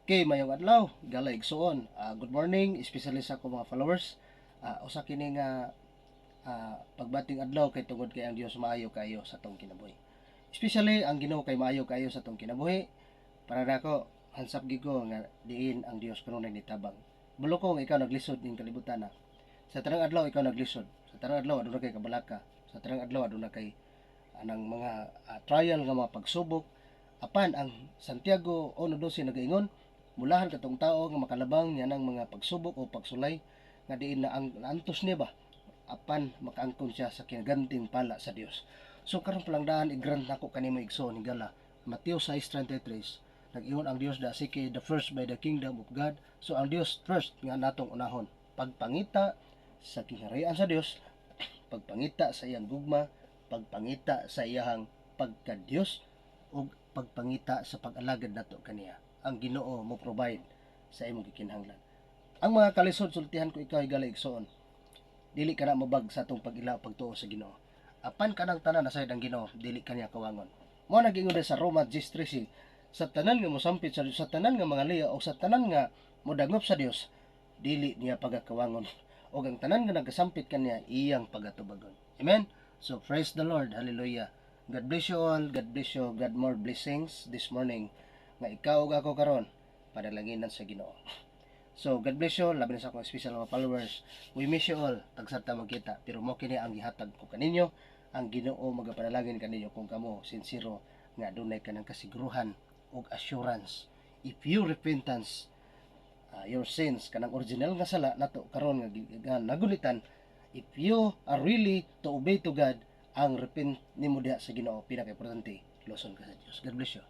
Okay, mayong adlaw, gala igsoon. Good morning, especially sa akong mga followers. Usa kini nga pagbating adlaw kay tungod kay ang Dios maayo kayo sa tong kinabuhi. Especially ang Ginoo kay maayo kayo sa tong kinabuhi. Para nako hansap gid ko nga diin ang Dios kanunay nitabang. Bulo ko nga ikaw naglisod ning kalibutan na. Sa tanang adlaw ikaw naglisod. Sa tanang adlaw aduna kay kabalaka. Sa tanang adlaw aduna kay anang mga trial nga mga pagsubok. Apan ang Santiago 1:12 nagaingon, mulahan katong tao nga makalabang niya ng mga pagsubok o pagsulay nga diin na ang antos niya ba apan makaangkon siya sa kinaganting pala sa Dios. So karon palang daan i-grant nako kanimo igsoon higala Mateo 6:33 nag-ingon ang Dios da seek the first by the kingdom of God. So ang Dios first nga natong unahon, pagpangita sa kingharian sa Dios, pagpangita sa iyang gugma, pagpangita sa iyang pagka-Dios ug pagpangita sa pag-alagad nato kaniya. Ang Ginoo mo provide sa imong gikinahanglan. Ang mga kalisod sultihan ko ikaw higala igsoon. Dili ka na mabag sa atong pag-ilaw pagtuo sa Ginoo. Apan kanang tanan na sayod ang Ginoo, dili kaniya kawangon. Mo nag-ingon sa Roma 10:13, sa tanan nga mosampit sa Dios, sa tanan nga mga liya o sa tanan nga modangop sa Dios, dili niya pagakawangon. O ang tanan nga nagasampit kaniya iyang pagatubagon. Amen. So praise the Lord. Hallelujah. God bless you all. God bless you. God more blessings this morning. Nga ikaw ug ako karon padalanginan sa Ginoo. So God bless you. Labi na sa akong special mga followers. We miss you all. Tagsarta magkita. Pero mo kini ang gihatag ko kaninyo. Ang Ginoo magapadalangin kaninyo kung kamo sincero nga dunay kanang kasiguruhan ug assurance. If you repentance your sins kanang original nga sala nato karon nga nagulitan, if you are really to obey to God, ang repent nimo diha sa Ginoo pinaka importante, loson ka sa Dios. God bless you.